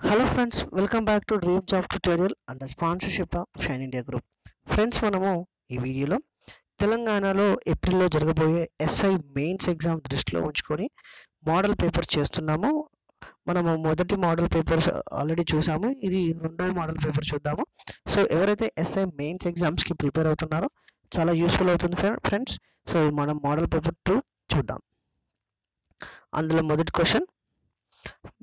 Hello friends, welcome back to dream job tutorial and sponsorship of shine India group. Friends, మనము ఈ వీడియోలో తెలంగాణలో ఏప్రిల్లో జరగబోయే ఎస్ఐ మెయిన్స్ ఎగ్జామ్ దృష్టిలో ఉంచుకొని మోడల్ పేపర్ చేస్తున్నాము. మనము మొదటి మోడల్ పేపర్స్ ఆల్రెడీ చూసాము, ఇది రెండవ మోడల్ పేపర్ చూద్దాము. సో ఎవరైతే ఎస్ఐ మెయిన్స్ ఎగ్జామ్స్కి ప్రిపేర్ అవుతున్నారో చాలా యూస్ఫుల్ అవుతుంది ఫ్రెండ్స్. సో ఇది మనం మోడల్ పేపర్ 2 చూద్దాం. అందులో మొదటి క్వశ్చన్: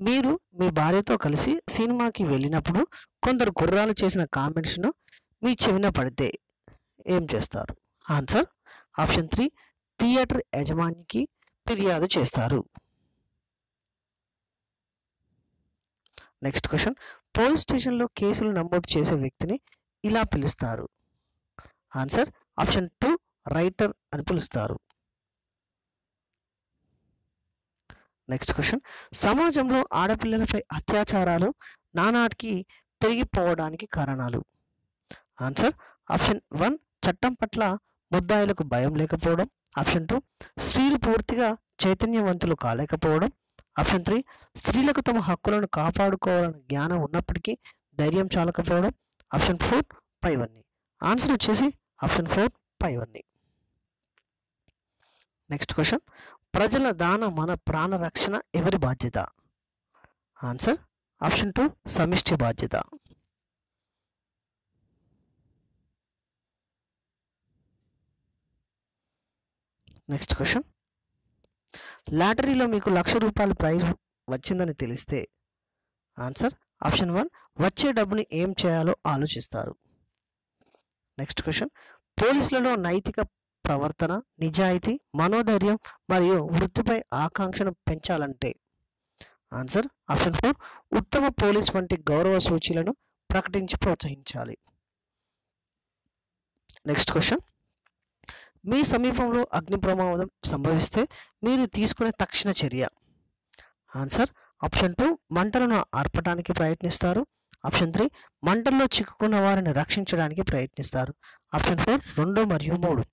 మీరు మీ భార్యతో కలిసి సినిమాకి వెళ్ళినప్పుడు కొందరు కుర్రాలు చేసిన కామెంట్స్ను మీ చెవిన పడితే ఏం చేస్తారు? ఆన్సర్ ఆప్షన్ 3, థియేటర్ యజమానికి ఫిర్యాదు చేస్తారు. నెక్స్ట్ క్వశ్చన్: పోలీస్ స్టేషన్లో కేసులు నమోదు చేసే వ్యక్తిని ఇలా పిలుస్తారు. ఆన్సర్ ఆప్షన్ 2, రైటర్ అని పిలుస్తారు. నెక్స్ట్ క్వశ్చన్: సమాజంలో ఆడపిల్లలపై అత్యాచారాలు నానాటికి పెరిగిపోవడానికి కారణాలు. ఆన్సర్ ఆప్షన్ 1, చట్టం పట్ల ముద్దాయిలకు భయం లేకపోవడం. ఆప్షన్ 2, స్త్రీలు పూర్తిగా చైతన్యవంతులు కాలేకపోవడం. ఆప్షన్ 3, స్త్రీలకు తమ హక్కులను కాపాడుకోవాలన్న జ్ఞానం ఉన్నప్పటికీ ధైర్యం చాలకపోవడం. ఆప్షన్ 4, పైవన్నీ. ఆన్సర్ వచ్చేసి ఆప్షన్ 4, పైవన్నీ. నెక్స్ట్ క్వశ్చన్: ప్రజల దాన మన ప్రాణ రక్షణ ఎవరి బాధ్యత? ఆన్సర్ ఆప్షన్ 2, సమిష్టి బాధ్యత. నెక్స్ట్ క్వశ్చన్: లాటరీలో మీకు ₹1,00,000 ప్రైజ్ వచ్చిందని తెలిస్తే ఆన్సర్ ఆప్షన్ 1, వచ్చే డబ్బుని ఏం చేయాలో ఆలోచిస్తారు. నెక్స్ట్ క్వశ్చన్: పోలీసులలో నైతిక ప్రవర్తన, నిజాయితీ, మనోధైర్యం మరియు వృత్తిపై ఆకాంక్షను పెంచాలంటే ఆన్సర్ ఆప్షన్ 4, ఉత్తమ పోలీస్ వంటి గౌరవ సూచీలను ప్రకటించి ప్రోత్సహించాలి. నెక్స్ట్ క్వశ్చన్: మీ సమీపంలో అగ్ని ప్రమాదం సంభవిస్తే మీరు తీసుకునే తక్షణ చర్య. ఆన్సర్ ఆప్షన్ 2, మంటలను ఆర్పడానికి ప్రయత్నిస్తారు. ఆప్షన్ 3, మంటల్లో చిక్కుకున్న వారిని రక్షించడానికి ప్రయత్నిస్తారు. ఆప్షన్ 4, 2 మరియు 3.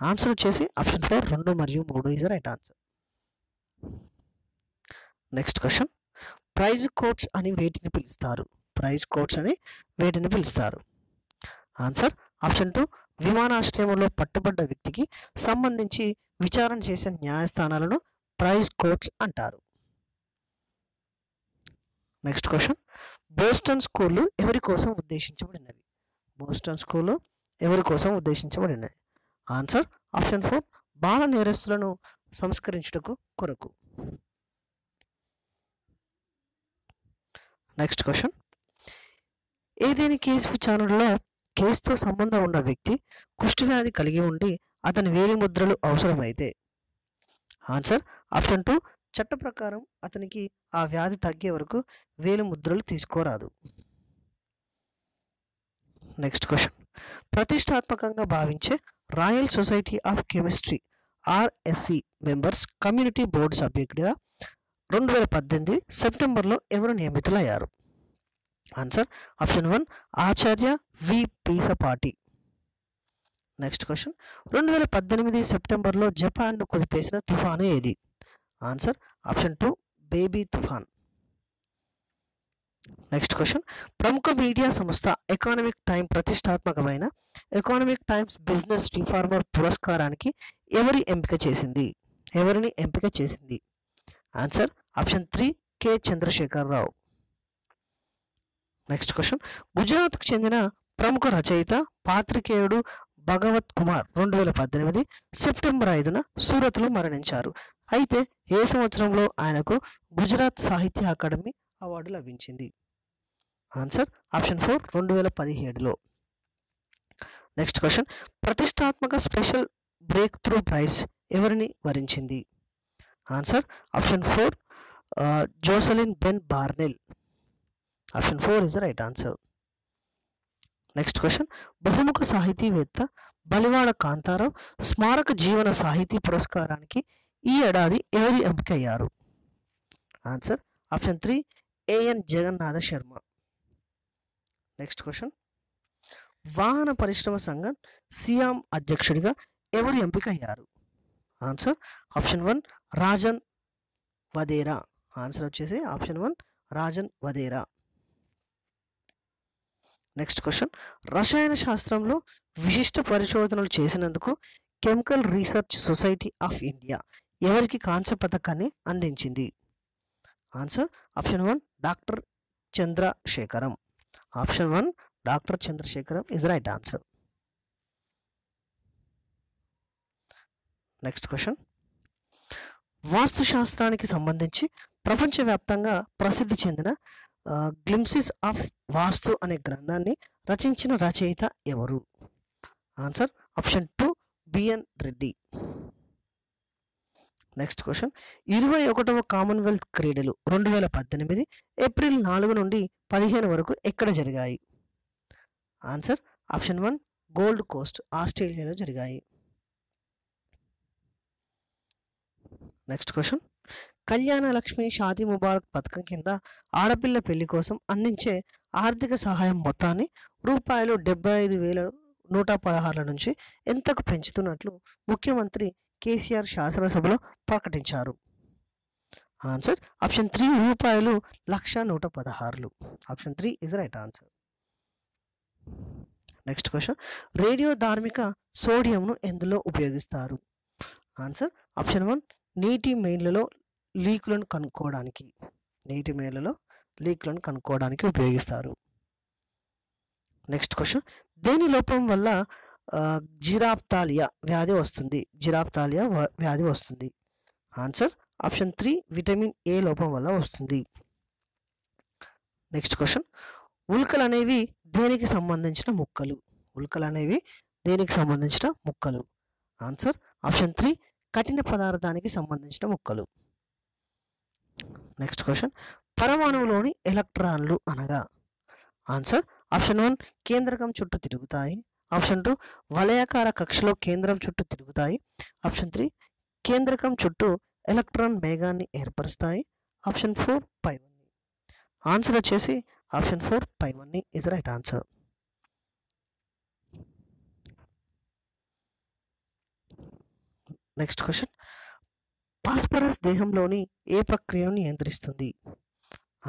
ఆన్సర్ వచ్చేసి ఆప్షన్ 4, 2 మరియు 3 is right answer. Next question: prize courts అని వేటిని పిలుస్తారు? ప్రైజ్ కోర్ట్స్ అని వేటిని పిలుస్తారు? ఆన్సర్ ఆప్షన్ 2, విమానాశ్రయంలో పట్టుబడ్డ వ్యక్తికి సంబంధించి విచారణ చేసే న్యాయస్థానాలను ప్రైజ్ కోర్ట్స్ అంటారు. నెక్స్ట్ క్వశ్చన్: బోస్టన్ స్కూళ్ళు ఎవరి కోసం ఉద్దేశించబడినవి? బోస్టన్ స్కూలు ఎవరి కోసం ఉద్దేశించబడినవి? ఆన్సర్ ఆప్షన్ 4, బాల నేరస్తులను సంస్కరించుటకు కొరకు. నెక్స్ట్ క్వశ్చన్: ఏదేని కేసు విచారణలో కేసుతో సంబంధం ఉన్న వ్యక్తి కుష్ఠవ్యాధి కలిగి ఉండి అతని వేలి ముద్రలు అవసరమైతే ఆన్సర్ ఆప్షన్ 2, చట్ట ప్రకారం అతనికి ఆ వ్యాధి తగ్గే వరకు వేలి ముద్రలు తీసుకోరాదు. నెక్స్ట్ క్వశ్చన్: ప్రతిష్టాత్మకంగా భావించే Royal Society of Chemistry RSC members community board సభ్యుడిగా 2018 సెప్టెంబర్లో ఎవరు నియమితులయ్యారు? Answer option 1, Acharya V Peesapati. Next question: 2018 సెప్టెంబర్లో జపాన్ను కుదిపేసిన తుఫాను ఏది? ఆన్సర్ ఆప్షన్ 2, బేబీ తుఫాన్. నెక్స్ట్ క్వశ్చన్: ప్రముఖ మీడియా సంస్థ ఎకనామిక్ టైమ్ ప్రతిష్టాత్మకమైన ఎకనామిక్ టైమ్స్ బిజినెస్ రిఫార్మర్ పురస్కారానికి ఎవరిని ఎంపిక చేసింది? Answer option 3, K Chandrasekhararao. Next question: గుజరాత్కు చెందిన ప్రముఖ రచయిత, పాత్రికేయుడు భగవత్ కుమార్ 2018 సెప్టెంబర్ 5న సూరత్లో మరణించారు. అయితే ఏ సంవత్సరంలో ఆయనకు గుజరాత్ సాహిత్య అకాడమీ అవార్డు లభించింది? ఆన్సర్ ఆప్షన్ 4, 2017లో. నెక్స్ట్ క్వశ్చన్: ప్రతిష్టాత్మక స్పెషల్ బ్రేక్ త్రూ ప్రైజ్ ఎవరిని వరించింది? Answer option 4, Jocelyn Bell Burnell. Option 4 is the right answer. Next question: బహుముఖ సాహితీవేత్త బలివాడ కాంతారావు స్మారక జీవన సాహితీ పురస్కారానికి ఈ ఏడాది ఎవరు ఎంపికయ్యారు? Answer option 3, A N Jagannatha Sharma. Next question: వాహన పరిశ్రమ సంఘం సియామ్ అధ్యక్షుడిగా ఎవరు ఎంపికయ్యారు? Answer option 1, Rajan Vadera. Answer వచ్చేసి option 1, Rajan Vadera. Next question, రసాయన శాస్త్రంలో విశిష్ట పరిశోధనలు చేసినందుకు chemical research society of India ఎవరికి కాంస్య పథకాన్ని అందించింది? Answer option 1 doctor Chandrasekharam. Option 1 doctor Chandrasekharam is right answer. Next question, వాస్తుశాస్త్రానికి సంబంధించి ప్రపంచవ్యాప్తంగా ప్రసిద్ధి చెందిన గ్లింప్సెస్ ఆఫ్ వాస్తు అనే గ్రంథాన్ని రచించిన రచయిత ఎవరు? Answer option 2 B N Reddy. Next question, 21వ కామన్వెల్త్ క్రీడలు 2018 ఏప్రిల్ 4 నుండి 15 వరకు ఎక్కడ జరిగాయి? ఆన్సర్ ఆప్షన్ 1 గోల్డ్ కోస్ట్ ఆస్ట్రేలియాలో జరిగాయి. నెక్స్ట్ క్వశ్చన్, కళ్యాణ లక్ష్మి షాదీ ముబారక్ పథకం కింద ఆడపిల్ల పెళ్లి కోసం అందించే ఆర్థిక సహాయం మొత్తాన్ని రూపాయలు 75,116 నుంచి ఎంతకు పెంచుతున్నట్లు ముఖ్యమంత్రి కేసీఆర్ శాసనసభలో ప్రకటించారు? ఆన్సర్ ఆప్షన్ 3 రూపాయలు 1,116. Option 3 is right answer. Next question, radio ధార్మిక సోడియంను ఎందులో ఉపయోగిస్తారు? ఆన్సర్ ఆప్షన్ 1 నీటి మెయిన్లలో లీకులను కనుక్కోవడానికి. నీటి మెయిన్లలో లీకులను కనుక్కోవడానికి ఉపయోగిస్తారు. నెక్స్ట్ క్వశ్చన్, దేని లోపం వల్ల జిరాఫ్తాలియా వ్యాధి వస్తుంది? జిరాఫ్తాలియా వ్యాధి వస్తుంది. ఆన్సర్ ఆప్షన్ 3 విటమిన్ ఏ లోపం వల్ల వస్తుంది. నెక్స్ట్ క్వశ్చన్, ఉల్కలు అనేవి దేనికి సంబంధించిన ముక్కలు? ఉల్కలు అనేవి దేనికి సంబంధించిన ముక్కలు? ఆన్సర్ ఆప్షన్ 3 కఠిన పదార్థానికి సంబంధించిన ముక్కలు. నెక్స్ట్ క్వశ్చన్, పరమాణువులోని ఎలక్ట్రాన్లు అనగా? ఆన్సర్ ఆప్షన్ 1 కేంద్రకం చుట్టూ తిరుగుతాయి. ఆప్షన్ 2 వలయాకార కక్షలో కేంద్రం చుట్టూ తిరుగుతాయి. ఆప్షన్ 3 కేంద్రకం చుట్టూ ఎలక్ట్రాన్ మేఘాన్ని ఏర్పరుస్తాయి. ఆప్షన్ 4 పైవన్నీ. ఆన్సర్ వచ్చేసి ఆప్షన్ 4 పైవన్నీ is right answer. Next question, phosphorus దేహంలోని ఏ ప్రక్రియను నియంత్రిస్తుంది?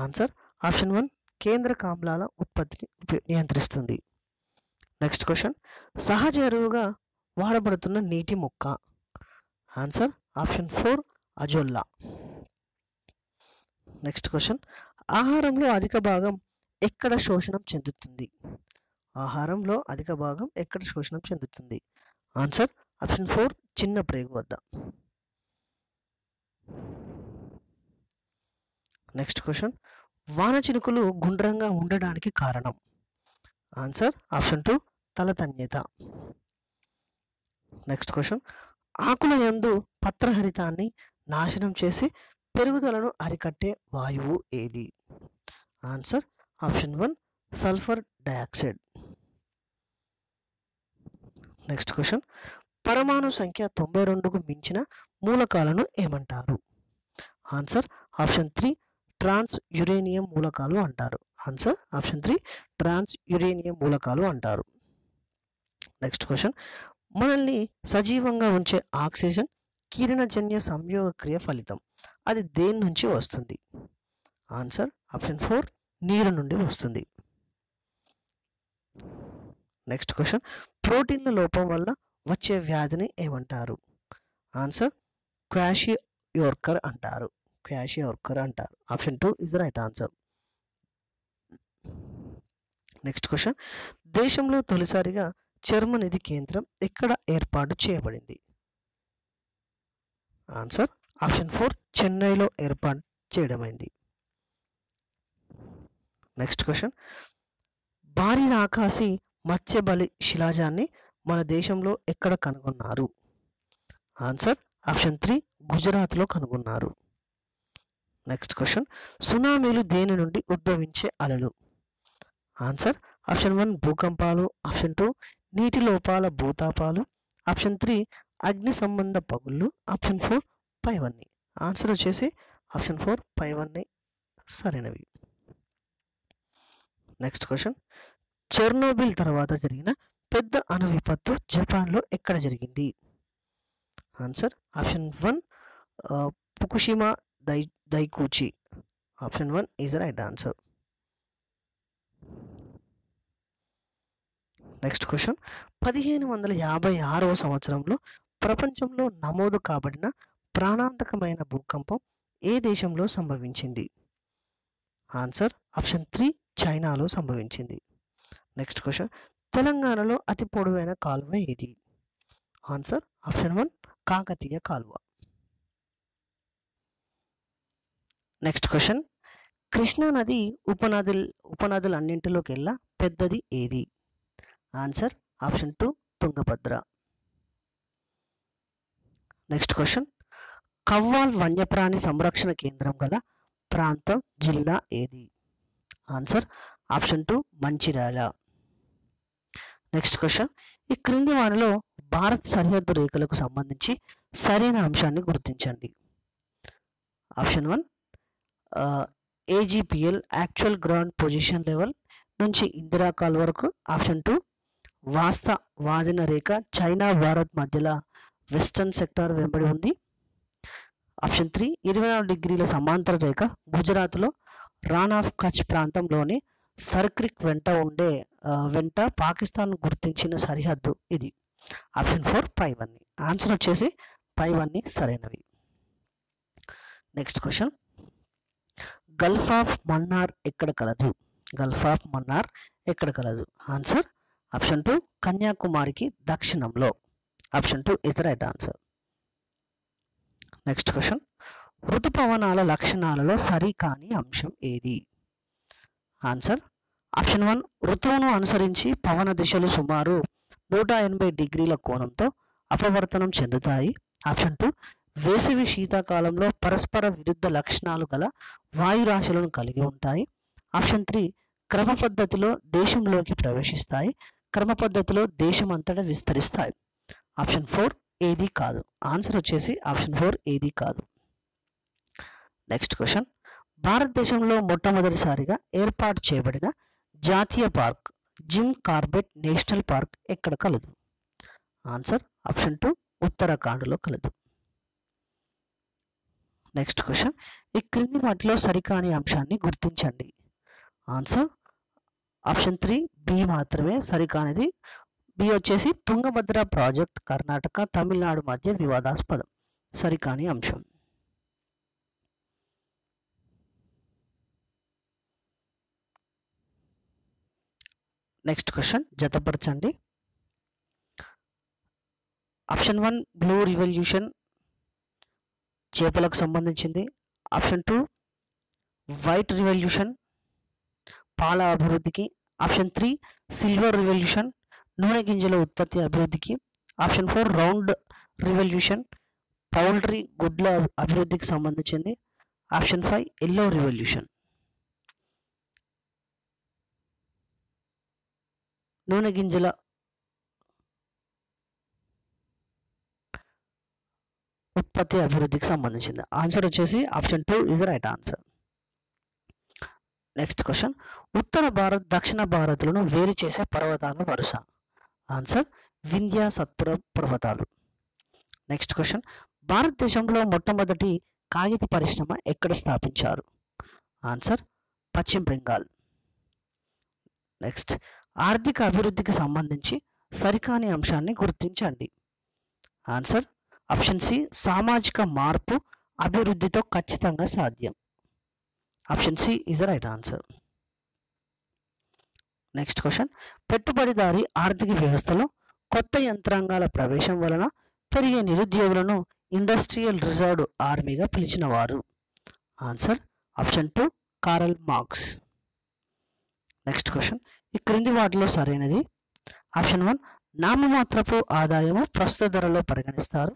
ఆన్సర్ ఆప్షన్ 1 కేంద్రక ఆమ్లాల ఉత్పత్తిని నియంత్రిస్తుంది. నెక్స్ట్ క్వశ్చన్, సహజ ఎరువుగా వాడబడుతున్న నీటి మొక్క? Answer option 4 azolla. Next question, ఆహారంలో అధిక భాగం ఎక్కడ శోషణం చెందుతుంది? ఆహారంలో అధిక భాగం ఎక్కడ శోషణం చెందుతుంది? ఆన్సర్ ఆప్షన్ 4 చిన్న ప్రేగు వద్ద. నెక్స్ట్ క్వశ్చన్, వాన చినుకులు గుండ్రంగా ఉండడానికి కారణం? Answer option 2 తలతన్యత. నెక్స్ట్ క్వశ్చన్, ఆకుల యందు పత్రహరితాన్ని నాశనం చేసి పెరుగుదలను అరికట్టే వాయువు ఏది? Answer option 1 sulphur dioxide. Next question, పరమాణు సంఖ్య 92కు మించిన మూలకాలను ఏమంటారు? ఆన్సర్ ఆప్షన్ 3 ట్రాన్స్ యురేనియం మూలకాలు అంటారు. ఆన్సర్ ఆప్షన్ 3 ట్రాన్స్ యురేనియం మూలకాలు అంటారు. నెక్స్ట్ క్వశ్చన్, మనల్ని సజీవంగా ఉంచే ఆక్సిజన్ కిరణజన్య సంయోగ క్రియ ఫలితం. అది దేని నుంచి వస్తుంది? ఆన్సర్ ఆప్షన్ 4 నీరు నుండి వస్తుంది. నెక్స్ట్ క్వశ్చన్, ప్రోటీన్ల లోపం వల్ల వచ్చే వ్యాధిని ఏమంటారు? ఆన్సర్ క్వాషియోర్కర్ అంటారు. క్వాషియోర్కర్ అంటారు. Option 2 is right answer. Next question, దేశంలో తొలిసారిగా చర్మనిధి కేంద్రం ఎక్కడ ఏర్పాటు చేయబడింది? ఆన్సర్ ఆప్షన్ 4 చెన్నైలో ఏర్పాటు చేయడమైంది. నెక్స్ట్ క్వశ్చన్, భారీ రాకాసి మత్స్యబలి శిలాజాన్ని మన దేశంలో ఎక్కడ కనుగొన్నారు? ఆన్సర్ ఆప్షన్ 3 గుజరాత్లో కనుగొన్నారు. నెక్స్ట్ క్వశ్చన్, సునామీలు దేని నుండి ఉద్భవించే అలలు? ఆన్సర్ ఆప్షన్ 1 భూకంపాలు. ఆప్షన్ 2 నీటి లోపాల భూతాపాలు. ఆప్షన్ 3 అగ్ని సంబంధ పగుళ్ళు. ఆప్షన్ 4 పైవన్నీ. ఆన్సర్ వచ్చేసి ఆప్షన్ 4 పైవన్నీ సరైనవి. నెక్స్ట్ క్వశ్చన్, చెర్నోబిల్ తర్వాత జరిగిన పెద్ద అణు విపత్తు జపాన్లో ఎక్కడ జరిగింది? ఆన్సర్ ఆప్షన్ 1 ఫుకుషిమా దైకుచి. Option 1 is right answer. Next question 1556వ సంవత్సరంలో ప్రపంచంలో నమోదు కాబడిన ప్రాణాంతకమైన భూకంపం ఏ దేశంలో సంభవించింది? ఆన్సర్ ఆప్షన్ 3 చైనాలో సంభవించింది. నెక్స్ట్ క్వశ్చన్ తెలంగాణలో అతి పొడవైన కాలువ ఏది? ఆన్సర్ ఆప్షన్ 1 కాకతీయ కాలువ. నెక్స్ట్ క్వశ్చన్ కృష్ణా నది ఉపనదులన్నింటిలోకెల్లా పెద్దది ఏది? Answer option 2 Tungabhadra. Next question Kawal వన్యప్రాణి సంరక్షణ కేంద్రం గల ప్రాంతం జిల్లా ఏది? Answer option 2 Mancherial. Next question ఈ క్రింది వానిలో భారత్ సరిహద్దు రేఖలకు సంబంధించి సరైన అంశాన్ని గుర్తించండి. Option 1 AGPL actual ground position level నుంచి ఇందిరా కాల్ వరకు. ఆప్షన్ 2 వాదిన రేఖ చైనా భారత్ మధ్యలో వెస్టర్న్ సెక్టార్ వెంబడి ఉంది. ఆప్షన్ 3 24 డిగ్రీల సమాంతర రేఖ గుజరాత్లో రాన్ ఆఫ్ కచ్ ప్రాంతంలోని సర్క్రిక్ వెంట పాకిస్తాన్ గుర్తించిన సరిహద్దు ఇది. ఆప్షన్ 4 పైవన్నీ. ఆన్సర్ వచ్చేసి పైవన్నీ సరైనవి. Next question gulf of Mannar ఎక్కడ కలదు? గల్ఫ్ ఆఫ్ మన్నార్ ఎక్కడ కలదు? ఆన్సర్ ఆప్షన్ 2 కన్యాకుమారికి దక్షిణంలో. Option 2 is the right answer. Next question ఋతుపవనాల లక్షణాలలో సరికాని అంశం ఏది? ఆన్సర్ ఆప్షన్ 1 ఋతువును అనుసరించి పవన దిశలు సుమారు 180 డిగ్రీల కోణంతో అపవర్తనం చెందుతాయి. ఆప్షన్ 2 వేసవి శీతాకాలంలో పరస్పర విరుద్ధ లక్షణాలు గల వాయురాశులను కలిగి ఉంటాయి. ఆప్షన్ 3 క్రమ పద్ధతిలో దేశంలోకి ప్రవేశిస్తాయి, క్రమ పద్ధతిలో దేశమంతటా విస్తరిస్తాయి. ఆప్షన్ 4 ఏది కాదు. ఆన్సర్ వచ్చేసి ఆప్షన్ 4 ఏది కాదు. నెక్స్ట్ క్వశ్చన్ భారతదేశంలో మొట్టమొదటిసారిగా ఏర్పాటు చేయబడిన జాతీయ park Jim Corbett national park ఎక్కడ కలదు? ఆన్సర్ ఆప్షన్ 2 ఉత్తరాఖండ్లో కలదు. నెక్స్ట్ క్వశ్చన్ ఈ క్రింది వాటిలో సరికాని అంశాన్ని గుర్తించండి. ఆన్సర్ ఆప్షన్ 3 బి మాత్రమే సరికానిది. బి వచ్చేసి తుంగభద్ర ప్రాజెక్ట్ కర్ణాటక తమిళనాడు మధ్య వివాదాస్పదం. సరికాని అంశం. నెక్స్ట్ క్వశ్చన్ జతపరచండి. ఆప్షన్ 1 బ్లూ రివల్యూషన్ చేపలకు సంబంధించింది. ఆప్షన్ 2 వైట్ రివల్యూషన్ పాల అభివృద్ధికి. ఆప్షన్ 3 సిల్వర్ రివల్యూషన్ నూనె గింజల ఉత్పత్తి అభివృద్ధికి. ఆప్షన్ 4 రౌండ్ రివల్యూషన్ పౌల్ట్రీ గుడ్ల అభివృద్ధికి సంబంధించింది. ఆప్షన్ 5 ఎల్లో రివల్యూషన్ నూనె గింజల ఉత్పత్తి అభివృద్ధికి సంబంధించింది. ఆన్సర్ వచ్చేసి option 2 is right answer. Next question ఉత్తర భారత్ దక్షిణ భారత్లను వేరు చేసే పర్వతాల వరుస. ఆన్సర్ వింధ్య సత్పుర పర్వతాలు. నెక్స్ట్ క్వశ్చన్ భారతదేశంలో మొట్టమొదటి కాగిత పరిశ్రమ ఎక్కడ స్థాపించారు? ఆన్సర్ పశ్చిమ బెంగాల్. నెక్స్ట్ ఆర్థిక అభివృద్ధికి సంబంధించి సరికాని అంశాన్ని గుర్తించండి. ఆన్సర్ ఆప్షన్ సి సామాజిక మార్పు అభివృద్ధితో ఖచ్చితంగా సాధ్యం. Option C is the right answer. Next question పెట్టుబడిదారీ ఆర్థిక వ్యవస్థలో కొత్త యంత్రాంగాల ప్రవేశం వలన పెరిగే నిరుద్యోగులను ఇండస్ట్రియల్ రిజర్వ్డ్ ఆర్మీగా పిలిచిన వారు. Answer option 2 Karl marks. Next question ఈ క్రింది వాటిలో సరైనది. ఆప్షన్ 1 నామమాత్రపు ఆదాయము ప్రస్తుత ధరలో పరిగణిస్తారు.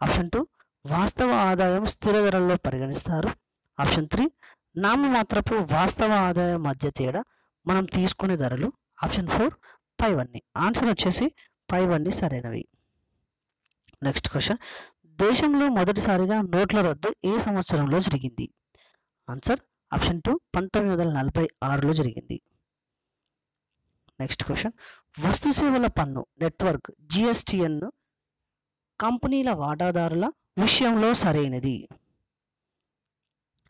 ఆప్షన్ 2 వాస్తవ ఆదాయం స్థిర ధరల్లో పరిగణిస్తారు. ఆప్షన్ 3 నామమాత్రపు వాస్తవ ఆదాయం మధ్య తేడా మనం తీసుకునే ధరలు. ఆప్షన్ 4 పైవన్నీ. ఆన్సర్ వచ్చేసి పైవన్నీ సరైనవి. నెక్స్ట్ క్వశ్చన్ దేశంలో మొదటిసారిగా నోట్ల రద్దు ఏ సంవత్సరంలో జరిగింది? ఆన్సర్ ఆప్షన్ 2 1946లో జరిగింది. నెక్స్ట్ క్వశ్చన్ వస్తు సేవల పన్ను నెట్వర్క్ GSTN కంపెనీల వాటాదారుల విషయంలో సరైనది.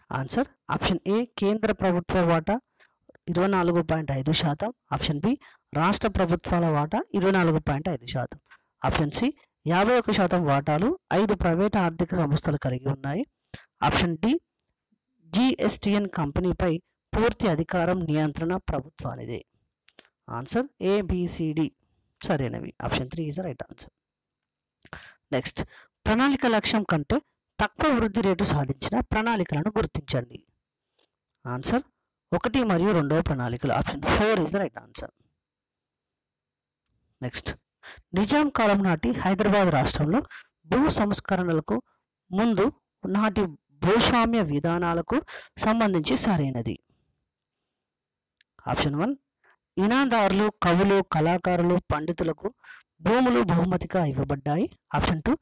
ఆన్సర్ ఆప్షన్ ఏ కేంద్ర ప్రభుత్వ వాటా 24.5%. ఆప్షన్ బి రాష్ట్ర ప్రభుత్వాల వాటా 24.5%. ఆప్షన్ సి 51% వాటాలు 5 ప్రైవేట్ ఆర్థిక సంస్థలు కలిగి ఉన్నాయి. ఆప్షన్ డి జిఎస్టిఎన్ కంపెనీపై పూర్తి అధికారం నియంత్రణ ప్రభుత్వానిదే. ఆన్సర్ ఏబిసిడి సరైనవి. Option 3 is right answer. Next, ప్రణాళిక లక్ష్యం కంటే తక్కువ వృద్ధి రేటు సాధించిన ప్రణాళికలను గుర్తించండి. ఆన్సర్ 1 మరియు 2వ ప్రణాళికలు. Option 4 is right answer. Next, Nizam కాలం నాటి హైదరాబాద్ రాష్ట్రంలో భూ సంస్కరణలకు ముందు నాటి భూస్వామ్య విధానాలకు సంబంధించి సరైనది. ఆప్షన్ 1 ఇనాదారులు, కవులు, కళాకారులు, పండితులకు భూములు బహుమతిగా ఇవ్వబడ్డాయి. ఆప్షన్ 2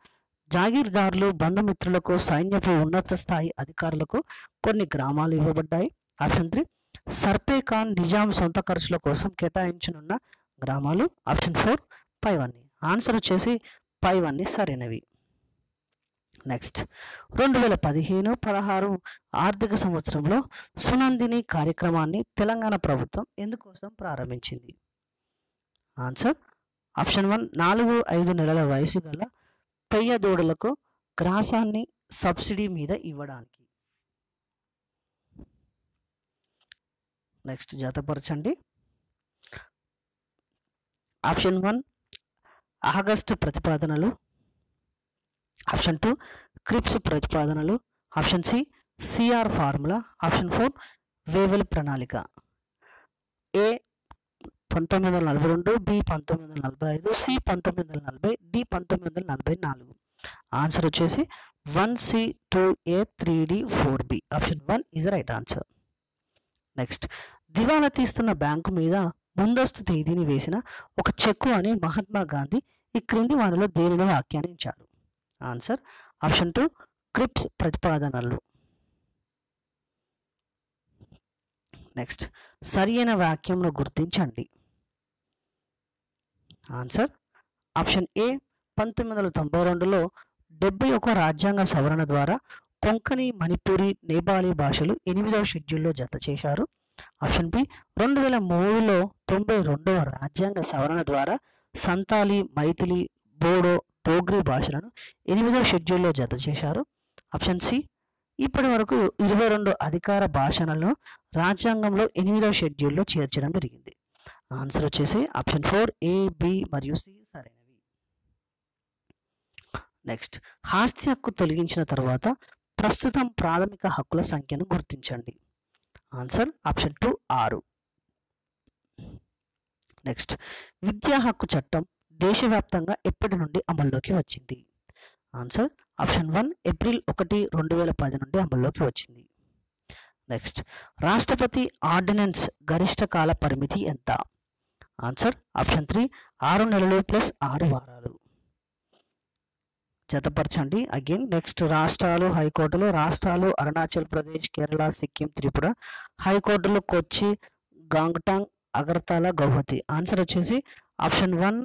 జాగీర్దారులు, బంధుమిత్రులకు, సైన్యపు ఉన్నత స్థాయి అధికారులకు కొన్ని గ్రామాలు ఇవ్వబడ్డాయి. ఆప్షన్ 3 సర్పే ఖాన్ నిజాం సొంత ఖర్చుల కోసం కేటాయించనున్న గ్రామాలు. ఆప్షన్ 4 పైవన్నీ. ఆన్సర్ వచ్చేసి పైవన్నీ సరైనవి. నెక్స్ట్, 2015-16 ఆర్థిక సంవత్సరంలో సునందిని కార్యక్రమాన్ని తెలంగాణ ప్రభుత్వం ఎందుకోసం ప్రారంభించింది? ఆన్సర్ ఆప్షన్ 1 4-5 నెలల వయసు గల పెయ్య దూడలకు గ్రాసాన్ని సబ్సిడీ మీద ఇవ్వడానికి. నెక్స్ట్ జతపరచండి. ఆప్షన్ 1 ఆగస్టు ప్రతిపాదనలు. ఆప్షన్ 2 క్రిప్స్ ప్రతిపాదనలు. Option C C R formula. Option 4 Wavell ప్రణాళిక. A 1942, B 1945, C 1940, D 1944. Answer వచ్చేసి 1C, 2A, 3D, 4B. Option 1 is right answer. Next, దివాలా తీస్తున్న బ్యాంకు మీద ముందస్తు తేదీని వేసిన ఒక చెక్కు అని మహాత్మా గాంధీ ఈ క్రింది వానిలో దేనిని వ్యాఖ్యానించారు? ఆన్సర్ ఆప్షన్ 2 క్రిప్స్ ప్రతిపాదనలు. నెక్స్ట్, సరియైన వాక్యంను గుర్తించండి. ఆన్సర్ ఆప్షన్ ఏ 1992లో 71 రాజ్యాంగ సవరణ ద్వారా కొంకణి, మణిపూరి, నేపాలీ భాషలు 8వ షెడ్యూల్లో జత చేశారు. ఆప్షన్ బి 2003లో 92వ రాజ్యాంగ సవరణ ద్వారా సంతాలి, మైథిలి, బోడో, డోగ్రీ భాషలను 8వ షెడ్యూల్లో జత చేశారు. ఆప్షన్ సి ఇప్పటి వరకు 22 అధికార భాషలను రాజ్యాంగంలో 8వ షెడ్యూల్లో చేర్చడం జరిగింది. ఆన్సర్ వచ్చేసి ఆప్షన్ 4 ఏ, బి మరియు సి సరైనవి. నెక్స్ట్, ఆస్తి హక్కు తొలగించిన తర్వాత ప్రస్తుతం ప్రాథమిక హక్కుల సంఖ్యను గుర్తించండి. Answer option 2 6. నెక్స్ట్, విద్యా హక్కు చట్టం దేశవ్యాప్తంగా ఎప్పటి నుండి అమల్లోకి వచ్చింది? ఆన్సర్ ఆప్షన్ 1 ఏప్రిల్ 1, 2010 నుండి అమల్లోకి వచ్చింది. నెక్స్ట్, రాష్ట్రపతి ఆర్డినెన్స్ గరిష్ట కాల పరిమితి ఎంత? ఆన్సర్ ఆప్షన్ 3 6 నెలలు ప్లస్ 6 వారాలు. జతపరచండి అగైన్. నెక్స్ట్, రాష్ట్రాలు హైకోర్టులు. రాష్ట్రాలు అరుణాచల్ ప్రదేశ్, కేరళ, సిక్కిం, త్రిపుర. హైకోర్టులు కొచ్చి, గాంగ్టాంగ్, అగర్తలా, గౌహతి. ఆన్సర్ వచ్చేసి option 1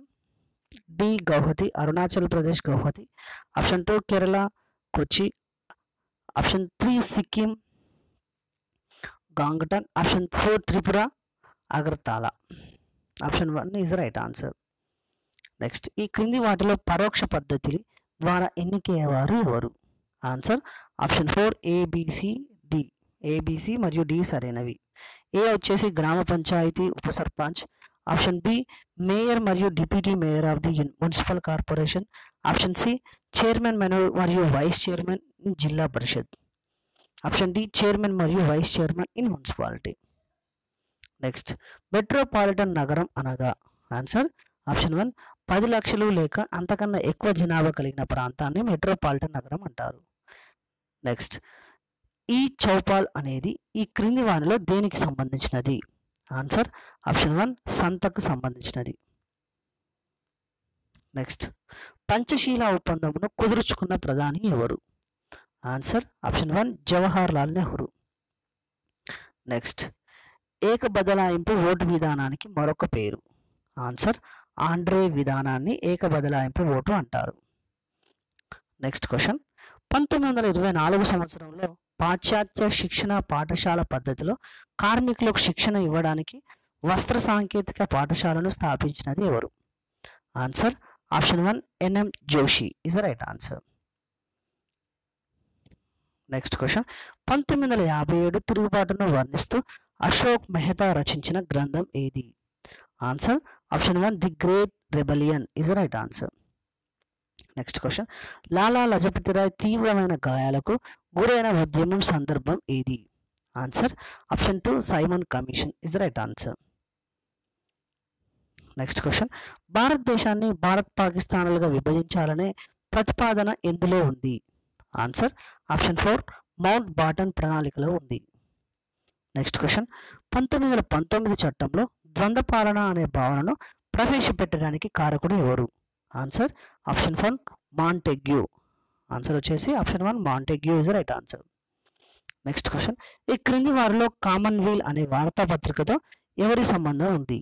D Guwahati, Arunachal Pradesh Guwahati. Option 2 Kerala Kochi. Option 3 Sikkim Gangtok. Option 4 Tripura Agartala. Option 1 is right answer. Next, ఈ క్రింది వాటిలో పరోక్ష పద్ధతి ద్వారా ఎన్నికయ్యేవారు ఎవరు? Answer option 4 ABC, D. ABC మరియు డి సరైనవి. ఏ వచ్చేసి గ్రామ పంచాయతీ ఉప సర్పంచ్. ఆప్షన్ బి మేయర్ మరియు deputy mayor of the municipal corporation. Option C chairman మరియు వైస్ చైర్మన్ ఇన్ జిల్లా పరిషత్. ఆప్షన్ డి చైర్మన్ మరియు vice chairman in municipality. Next, metropolitan నగరం అనగా? ఆన్సర్ ఆప్షన్ 1 10 లక్షలు లేక అంతకన్నా ఎక్కువ జనాభా కలిగిన ప్రాంతాన్ని మెట్రోపాలిటన్ నగరం అంటారు. నెక్స్ట్, ఈ చౌపాల్ అనేది ఈ క్రింది వానిలో దేనికి సంబంధించినది? ఆన్సర్ ఆప్షన్ 1 సంతకు సంబంధించినది. నెక్స్ట్, పంచశీల ఒప్పందమును కుదుర్చుకున్న ప్రధాని ఎవరు? Answer option 1 Jawahar Lal Nehru. Next, ఏక బదలాయింపు ఓటు విధానానికి మరొక పేరు? ఆన్సర్ ఆండ్రే విధానాన్ని ఏక బదలాయింపు ఓటు అంటారు. నెక్స్ట్ క్వశ్చన్, 1924 సంవత్సరంలో పాశ్చాత్య శిక్షణ పాఠశాల పద్ధతిలో కార్మికులకు శిక్షణ ఇవ్వడానికి వస్త్ర సాంకేతిక పాఠశాలను స్థాపించినది ఎవరు? Answer option 1 N M Joshi is the right answer. Next question 1957 తిరుగుబాటును వర్ణిస్తూ అశోక్ మెహతా రచించిన గ్రంథం ఏది? Answer option 1 the great rebellion is the right answer. Next question Lala Lajpat Rai తీవ్రమైన గాయాలకు గురైన ఉద్యమం సందర్భం ఏది? Answer option 2 Simon commission is the right answer. Next question భారతదేశాన్ని భారత్ పాకిస్తాన్లుగా విభజించాలనే ప్రతిపాదన ఎందులో ఉంది? ఆన్సర్ ఆప్షన్ 4 మౌంట్ బాటన్ ప్రణాళికలో ఉంది. నెక్స్ట్ క్వశ్చన్ 1919 చట్టంలో ద్వంద్వ పాలన అనే భావనను ప్రవేశపెట్టడానికి కారకుడు ఎవరు? Answer option 1 Montagu. ఆన్సర్ వచ్చేసి option 1 Montagu is right answer. Next question ఈ క్రింది వారిలో కామన్వెల్త్ అనే వార్తాపత్రికతో ఎవరి సంబంధం ఉంది?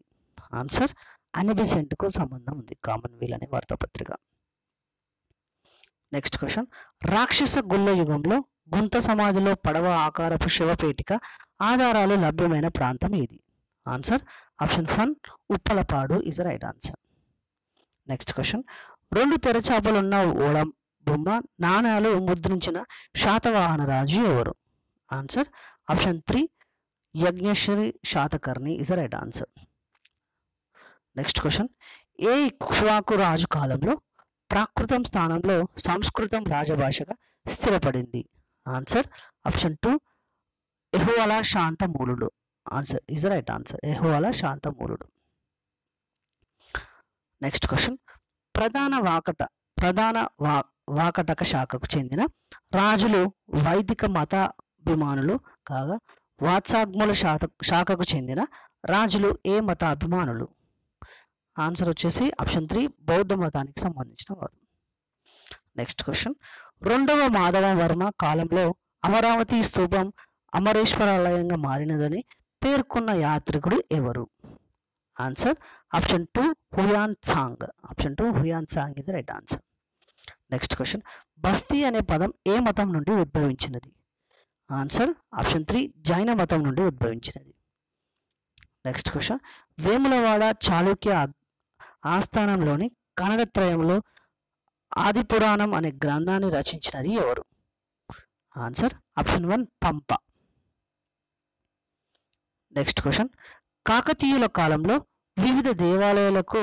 ఆన్సర్ అనిబిసెంట్కు సంబంధం ఉంది కామన్వెల్త్ అనే వార్తాపత్రిక. నెక్స్ట్ క్వశ్చన్ రాక్షస గుల్ల యుగంలో గుంత సమాధిలో పడవ ఆకారపు శివపేటిక ఆధారాలు లభ్యమైన ప్రాంతం ఏది? Answer option 1 Uppalapadu is right answer. Next question 2 తెరచాపలున్న ఓడ బొమ్మ నాణాలు ముద్రించిన శాతవాహన రాజు ఎవరు? Answer option 3 Yajnashri Satakarni is right answer. Next question ఏ ఇక్ష్వాకు రాజు కాలంలో ప్రాకృతం స్థానంలో సంస్కృతం రాజభాషగా స్థిరపడింది? ఆన్సర్ ఆప్షన్ 2 ఎహువల శాంతమూలుడు. Answer is right answer Ehuvala శాంతమూలుడు. నెక్స్ట్ క్వశ్చన్ ప్రధాన వాకటక శాఖకు చెందిన రాజులు వైదిక మతాభిమానులు కాగా వాత్సాగ్ముల శాఖకు చెందిన రాజులు ఏ మతాభిమానులు? ఆన్సర్ వచ్చేసి ఆప్షన్ 3 బౌద్ధ మతానికి సంబంధించిన వారు. నెక్స్ట్ క్వశ్చన్ 2వ మాధవవర్మ కాలంలో అమరావతి స్తూపం అమరేశ్వరాలయంగా మారినదని పేర్కొన్న యాత్రికుడు ఎవరు? Answer option 2 Hiuen Tsang. Option 2 Hiuen Tsang is right answer. Next question బస్తీ అనే పదం ఏ మతం నుండి ఉద్భవించినది? ఆన్సర్ ఆప్షన్ 3 జైన మతం నుండి ఉద్భవించినది. నెక్స్ట్ క్వశ్చన్ వేములవాడ చాళుక్య ఆస్థానంలోని కనకత్రయంలో ఆదిపురాణం అనే గ్రంథాన్ని రచించినది ఎవరు? ఆన్సర్ ఆప్షన్ 1 పంప. నెక్స్ట్ క్వశ్చన్ కాకతీయుల కాలంలో వివిధ దేవాలయాలకు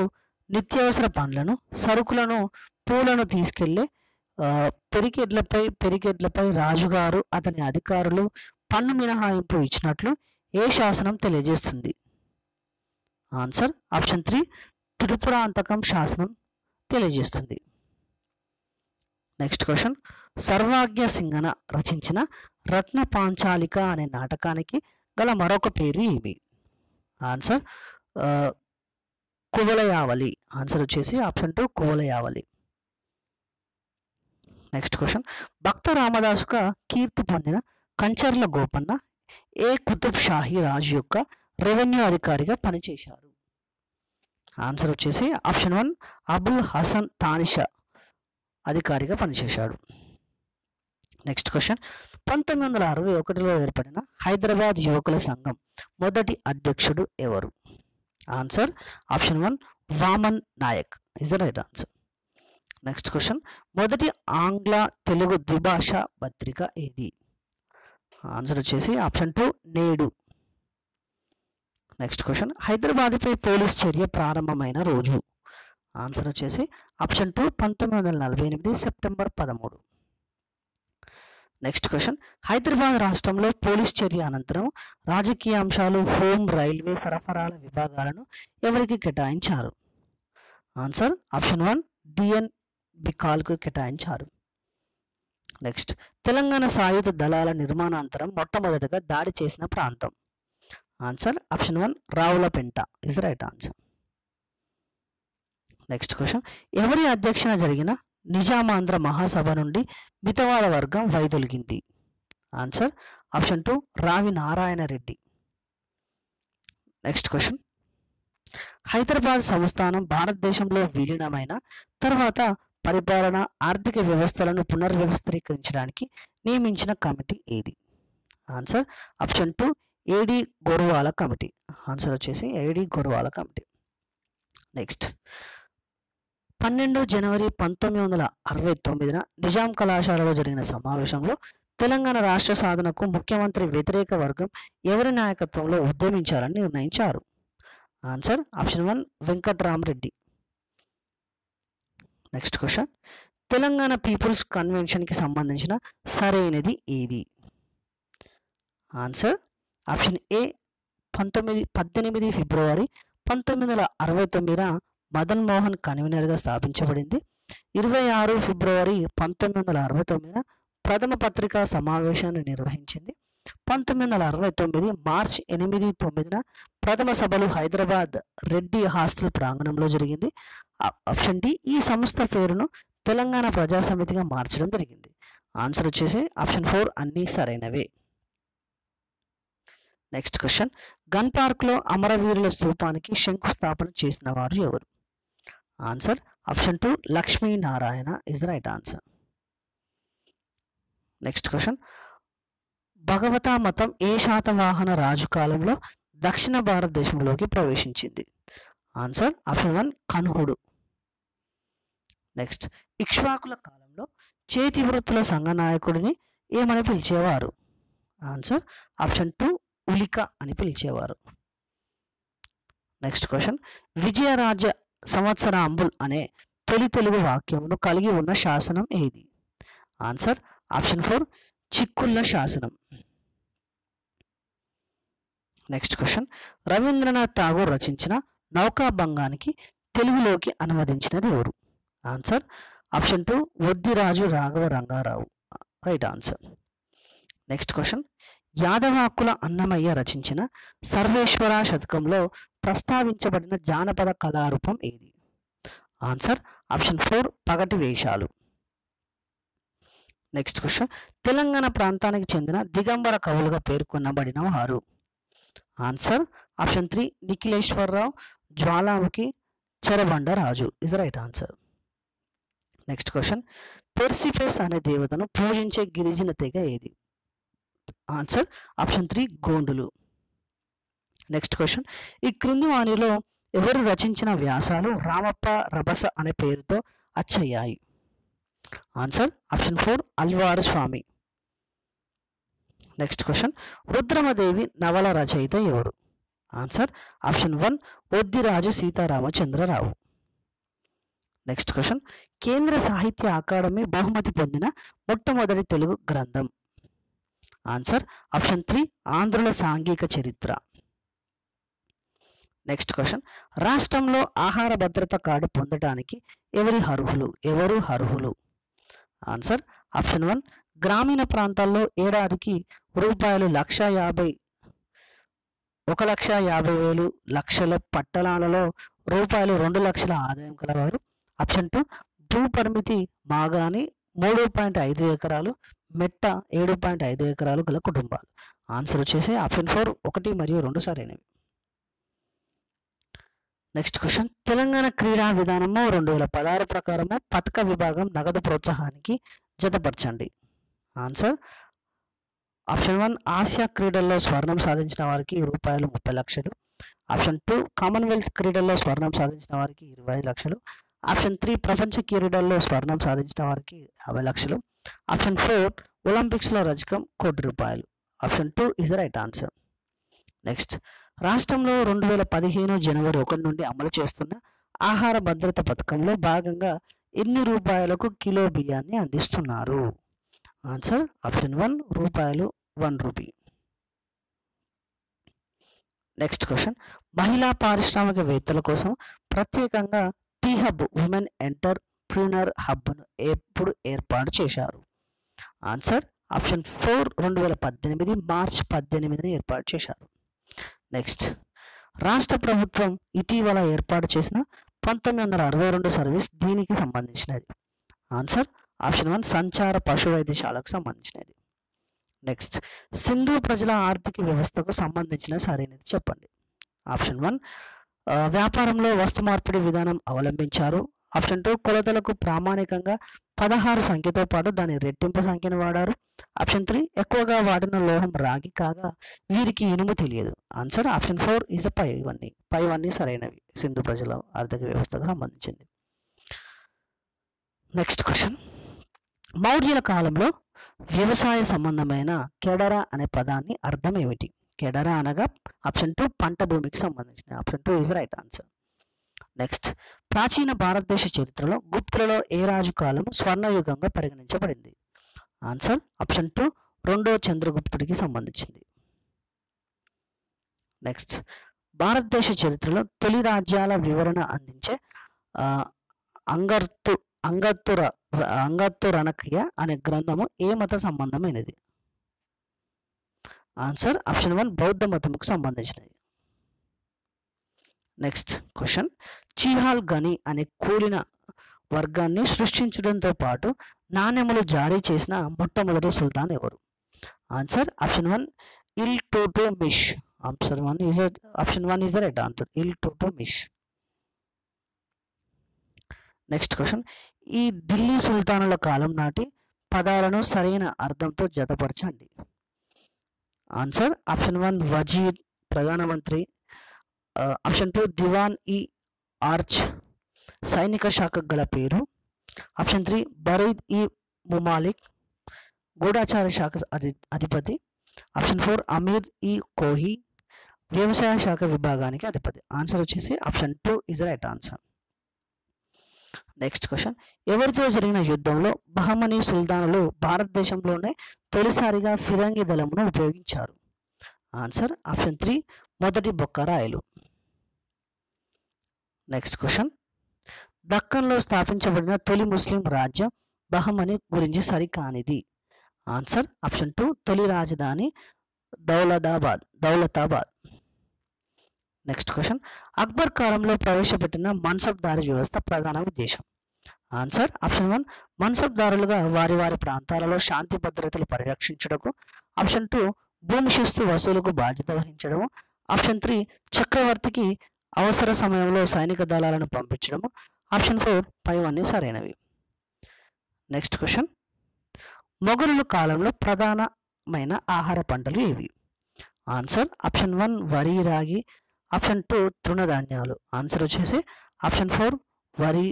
నిత్యావసర పండ్లను సరుకులను పూలను తీసుకెళ్లే పెరిగెడ్లపై రాజుగారు అతని అధికారులు పన్ను మినహాయింపు ఇచ్చినట్లు ఏ శాసనం తెలియజేస్తుంది? ఆన్సర్ ఆప్షన్ 3 త్రిపురాంతకం శాసనం తెలియజేస్తుంది. నెక్స్ట్ క్వశ్చన్ సర్వాజ్ఞ సింగన రచించిన రత్న పాంచాలిక అనే నాటకానికి గల మరొక పేరు ఏమి? ఆన్సర్ కువలయావలి. ఆన్సర్ వచ్చేసి ఆప్షన్ 2 కువలయావలి. నెక్స్ట్ క్వశ్చన్ భక్త రామదాసుగా కీర్తి పొందిన కంచర్ల గోపన్న ఏ కుతుబ్ షాహీ రాజు యొక్క రెవెన్యూ అధికారిగా పనిచేశారు? ఆన్సర్ వచ్చేసి ఆప్షన్ 1 అబుల్ హసన్ తానిషా అధికారిగా పనిచేశాడు. నెక్స్ట్ క్వశ్చన్ 1961లో ఏర్పడిన హైదరాబాద్ యువకుల సంఘం మొదటి అధ్యక్షుడు ఎవరు? Answer option 1 Vaman Nayak is the right answer. Next question మొదటి ఆంగ్ల తెలుగు ద్విభాష పత్రిక ఏది? ఆన్సర్ వచ్చేసి ఆప్షన్ 2 నేడు. నెక్స్ట్ క్వశ్చన్ హైదరాబాద్పై పోలీస్ చర్య ప్రారంభమైన రోజు? ఆన్సర్ వచ్చేసి option 2 1948 September 13. Next question Hyderabad రాష్ట్రంలో పోలీస్ చర్య అనంతరం రాజకీయ అంశాలు హోం రైల్వే సరఫరాల విభాగాలను ఎవరికి కేటాయించారు? ఆన్సర్ ఆప్షన్ 1 డిఎన్ బికాల్కు కేటాయించారు. నెక్స్ట్ తెలంగాణ సాయుధ దళాల నిర్మాణాంతరం మొట్టమొదటిగా దాడి చేసిన ప్రాంతం? Answer option 1 Ravulapenta is right answer. Next question ఎవరి అధ్యక్షన జరిగిన నిజామాంధ్ర మహాసభ నుండి మితవాద వర్గం వైదొలిగింది? ఆన్సర్ ఆప్షన్ 2 రావి నారాయణ రెడ్డి. నెక్స్ట్ క్వశ్చన్ హైదరాబాద్ సంస్థానం భారతదేశంలో విలీనమైన తర్వాత పరిపాలన ఆర్థిక వ్యవస్థలను పునర్వ్యవస్థీకరించడానికి నియమించిన కమిటీ ఏది? Answer option 2 A D Gorwala committee. Answer వచ్చేసి ఏడి గోరువాల కమిటీ. నెక్స్ట్ 12 జనవరి 1969 నిజాం కళాశాలలో జరిగిన సమావేశంలో తెలంగాణ రాష్ట్ర సాధనకు ముఖ్యమంత్రి వ్యతిరేక వర్గం ఎవరి నాయకత్వంలో ఉద్యమించాలని నిర్ణయించారు? Answer option 1 Venkatramareddy. Next question Telangana people's కన్వెన్షన్కి సంబంధించిన సరైనది ఏది? ఆన్సర్ ఆప్షన్ ఏ 18 ఫిబ్రవరి 1969 మదన్ మోహన్ కన్వీనర్గా స్థాపించబడింది. 26 ఫిబ్రవరి 1969 ప్రథమ పత్రికా సమావేశాన్ని నిర్వహించింది. 1969 మార్చి 8-9 ప్రథమ సభలు హైదరాబాద్ రెడ్డి హాస్టల్ ప్రాంగణంలో జరిగింది. ఆప్షన్ డి ఈ సంస్థ పేరును తెలంగాణ ప్రజా సమితిగా మార్చడం జరిగింది. ఆన్సర్ వచ్చేసి ఆప్షన్ 4 అన్నీ సరైనవే. నెక్స్ట్ క్వశ్చన్ గన్ పార్క్లో అమరవీరుల స్తూపానికి శంకుస్థాపన చేసిన వారు ఎవరు? Answer option 2 Lakshminarayana is right answer. Next question Bhagavata మతం ఏ శాతవాహన రాజు కాలంలో దక్షిణ భారతదేశంలోకి ప్రవేశించింది? ఆన్సర్ ఆప్షన్ 1 కన్హుడు. నెక్స్ట్ ఇక్ష్వాకుల కాలంలో చేతి వృత్తుల సంఘ నాయకుడిని ఏమని పిలిచేవారు? ఆన్సర్ ఆప్షన్ 2 ఉలిక అని పిలిచేవారు. నెక్స్ట్ క్వశ్చన్ విజయరాజ్య సంవత్సరాంబుల్ అనే తొలి తెలుగు వాక్యమును కలిగి ఉన్న శాసనం ఏది? ఆన్సర్ ఆప్షన్ 4 చిక్కుళ్ళ శాసనం. నెక్స్ట్ క్వశ్చన్ రవీంద్రనాథ్ ఠాగూర్ రచించిన నౌకాభంగానికి తెలుగులోకి అనువదించినది ఎవరు? Answer option 2 Vaddiraju Raghava Rangarao right answer. Next question Yadavakula Annamayya రచించిన సర్వేశ్వర శతకంలో ప్రస్తావించబడిన జానపద కళారూపం ఏది? ఆన్సర్ ఆప్షన్ 4 పగటి వేషాలు. నెక్స్ట్ క్వశ్చన్ తెలంగాణ ప్రాంతానికి చెందిన దిగంబర కవులుగా పేర్కొనబడిన వారు? Answer option 3 Nikhileswararao Jwalamukhi Cherabandaraju is right answer. Next question పెర్సిఫెస్ అనే దేవతను పూజించే గిరిజన తెగ ఏది? ఆన్సర్ ఆప్షన్ 3 గోండులు. నెక్స్ట్ క్వశ్చన్ ఈ క్రింది వాణిలో ఎవరు రచించిన వ్యాసాలు రామప్ప రభస అనే పేరుతో అచ్చయ్యాయి? ఆన్సర్ ఆప్షన్ 4 అల్వారు స్వామి. నెక్స్ట్ క్వశ్చన్ రుద్రమదేవి నవల రచయిత ఎవరు? Answer option 1 Vaddiraju Sitaramachandra Rao. Next question కేంద్ర సాహిత్య అకాడమీ బహుమతి పొందిన మొట్టమొదటి తెలుగు గ్రంథం? ఆన్సర్ ఆప్షన్ 3 ఆంధ్రుల సాంఘిక చరిత్ర. నెక్స్ట్ క్వశ్చన్ రాష్ట్రంలో ఆహార భద్రత కార్డు పొందడానికి ఎవరు అర్హులు? ఆన్సర్ ఆప్షన్ 1 గ్రామీణ ప్రాంతాల్లో ఏడాదికి రూపాయలు 1,50,000 లక్షల పట్టణాలలో రూపాయలు 2 లక్షల ఆదాయం కలవారు. ఆప్షన్ 2 భూ పరిమితి మాగాని 3.5 ఎకరాలు మెట్ట 7.5 ఎకరాలు గల కుటుంబాలు. ఆన్సర్ వచ్చేసి ఆప్షన్ 4 1 మరియు 2 సరైనవి. నెక్స్ట్ క్వశ్చన్ తెలంగాణ క్రీడా విధానము 2016 ప్రకారము పథక విభాగం నగదు ప్రోత్సాహానికి జతపరచండి. ఆన్సర్ ఆప్షన్ 1 ఆసియా క్రీడల్లో స్వర్ణం సాధించిన వారికి రూపాయలు 30 లక్షలు. ఆప్షన్ 2 కామన్వెల్త్ క్రీడల్లో స్వర్ణం సాధించిన వారికి 25 లక్షలు. ఆప్షన్ 3 ప్రపంచ క్రీడల్లో స్వర్ణం సాధించిన వారికి 50 లక్షలు. ఆప్షన్ 4 ఒలింపిక్స్లో రజకం ₹1,00,00,000. Option 2 is right answer. Next రాష్ట్రంలో 2015 జనవరి 1 నుండి అమలు చేస్తున్న ఆహార భద్రత పథకంలో భాగంగా ఎన్ని రూపాయలకు కిలో బియ్యాన్ని అందిస్తున్నారు? ఆన్సర్ ఆప్షన్ 1 రూపాయలు 1 రూపీ. నెక్స్ట్ క్వశ్చన్ మహిళా పారిశ్రామికవేత్తల కోసం ప్రత్యేకంగా టీ హబ్ ఉమెన్ ఎంటర్ప్రీనర్ హబ్ను ఎప్పుడు ఏర్పాటు చేశారు? ఆన్సర్ ఆప్షన్ 4 2018 మార్చి 18 ఏర్పాటు చేశారు. నెక్స్ట్ రాష్ట్ర ప్రభుత్వం ఇటీవల ఏర్పాటు చేసిన 1962 సర్వీస్ దీనికి సంబంధించినది? ఆన్సర్ ఆప్షన్ 1 సంచార పశు వైద్యశాలకు సంబంధించినది. నెక్స్ట్ సింధు ప్రజల ఆర్థిక వ్యవస్థకు సంబంధించిన సరైనది చెప్పండి. ఆప్షన్ 1 వ్యాపారంలో వస్తు మార్పిడి విధానం అవలంబించారు. ఆప్షన్ 2 కొలతలకు ప్రామాణికంగా 16 సంఖ్యతో పాటు దాని రెట్టింపు సంఖ్యను వాడారు. ఆప్షన్ 3 ఎక్కువగా వాడిన లోహం రాగి కాగా వీరికి ఇనుము తెలియదు. ఆన్సర్ ఆప్షన్ 4 ఈజ్ పైవన్నీ సరైనవి. సింధు ప్రజల ఆర్థిక వ్యవస్థకు సంబంధించింది. నెక్స్ట్ క్వశ్చన్, మౌర్యుల కాలంలో వ్యవసాయ సంబంధమైన కెడరా అనే పదాన్ని అర్థం ఏమిటి? కెడరా అనగా ఆప్షన్ 2 పంట భూమికి సంబంధించింది. Option 2 is right answer. Next, ప్రాచీన భారతదేశ చరిత్రలో గుప్తులలో ఏ రాజు కాలం స్వర్ణయుగంగా పరిగణించబడింది? ఆన్సర్ ఆప్షన్ 2 రెండో చంద్రగుప్తుడికి సంబంధించింది. నెక్స్ట్, భారతదేశ చరిత్రలో తొలి రాజ్యాల వివరణ అందించే అంగత్తు రణక్రియ అనే గ్రంథము ఏ మత సంబంధమైనది? ఆన్సర్ ఆప్షన్ 1 బౌద్ధ మతముకు సంబంధించినది. నెక్స్ట్ క్వశ్చన్, చీహాల్ గని అనే కూలిన వర్గాన్ని సృష్టించడంతో పాటు నాణ్యములు జారీ చేసిన మొట్టమొదటి సుల్తాన్ ఎవరు? Answer option 1 Iltutmish. Option 1 is right answer, Iltutmish. Next question, ఈ ఢిల్లీ సుల్తానుల కాలం నాటి పదాలను సరైన అర్థంతో జతపరచండి. ఆన్సర్ ఆప్షన్ 1 వజీర్ ప్రధానమంత్రి. ఆప్షన్ 2 దివాన్ ఈ ఆర్చ్ సైనిక శాఖ గల పేరు. ఆప్షన్ 3 బరీద్ ఈ ముమాలిక్ గూఢాచార శాఖ అధిపతి. ఆప్షన్ 4 అమీర్ ఈ కోహి వ్యవసాయ శాఖ విభాగానికి అధిపతి. ఆన్సర్ వచ్చేసి option 2 is right answer. Next question, ఎవరితో జరిగిన యుద్ధంలో బహమనీ సుల్తానులు భారతదేశంలోనే తొలిసారిగా ఫిరంగి దళమును ఉపయోగించారు? ఆన్సర్ ఆప్షన్ 3 మొదటి బొక్కరాయలు. నెక్స్ట్ క్వశ్చన్, దక్కన్లో స్థాపించబడిన తొలి ముస్లిం రాజ్యం బహమనీ గురించి సరికానిది? ఆన్సర్ ఆప్షన్ 2 తొలి రాజధాని దౌలతాబాద్. నెక్స్ట్ క్వశ్చన్, అక్బర్ కాలంలో ప్రవేశపెట్టిన మన్సబ్దారీ వ్యవస్థ ప్రధాన ఉద్దేశం? ఆన్సర్ ఆప్షన్ 1 మన్సబ్దారులుగా వారి వారి ప్రాంతాలలో శాంతి భద్రతలు పరిరక్షించడము. ఆప్షన్ 2 భూమి శిస్తు వసూలుకు బాధ్యత వహించడము. ఆప్షన్ 3 చక్రవర్తికి అవసర సమయంలో సైనిక దళాలను పంపించడము. ఆప్షన్ 4 పైవన్నీ సరైనవి. నెక్స్ట్ క్వశ్చన్, మొఘలుల కాలంలో ప్రధానమైన ఆహార పంటలు ఏవి? ఆన్సర్ ఆప్షన్ 1 వరి రాగి. ఆప్షన్ 2 తృణధాన్యాలు. ఆన్సర్ వచ్చేసి ఆప్షన్ 4 వరి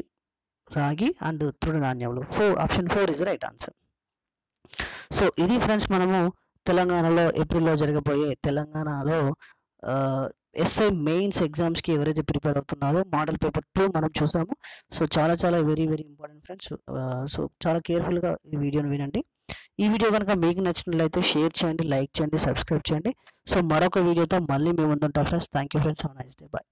రాగి అండ్ తృణధాన్యాలు. Option 4 is right answer. So ఇది ఫ్రెండ్స్, మనము తెలంగాణలో ఏప్రిల్లో జరగబోయే తెలంగాణలో ఎస్ఐ మెయిన్స్ ఎగ్జామ్స్కి ఎవరైతే ప్రిపేర్ అవుతున్నారో మోడల్ పేపర్ 2 మనం చూసాము. సో చాలా వెరీ ఇంపార్టెంట్ ఫ్రెండ్స్. సో చాలా కేర్ఫుల్గా ఈ వీడియోని వినండి. ఈ వీడియో కనుక మీకు నచ్చినట్లయితే షేర్ చేయండి, లైక్ చేయండి, సబ్స్క్రైబ్ చేయండి. సో మరొక వీడియోతో మళ్ళీ మేము ముందుంటాం friends. Thank you friends. Have a nice day. Bye.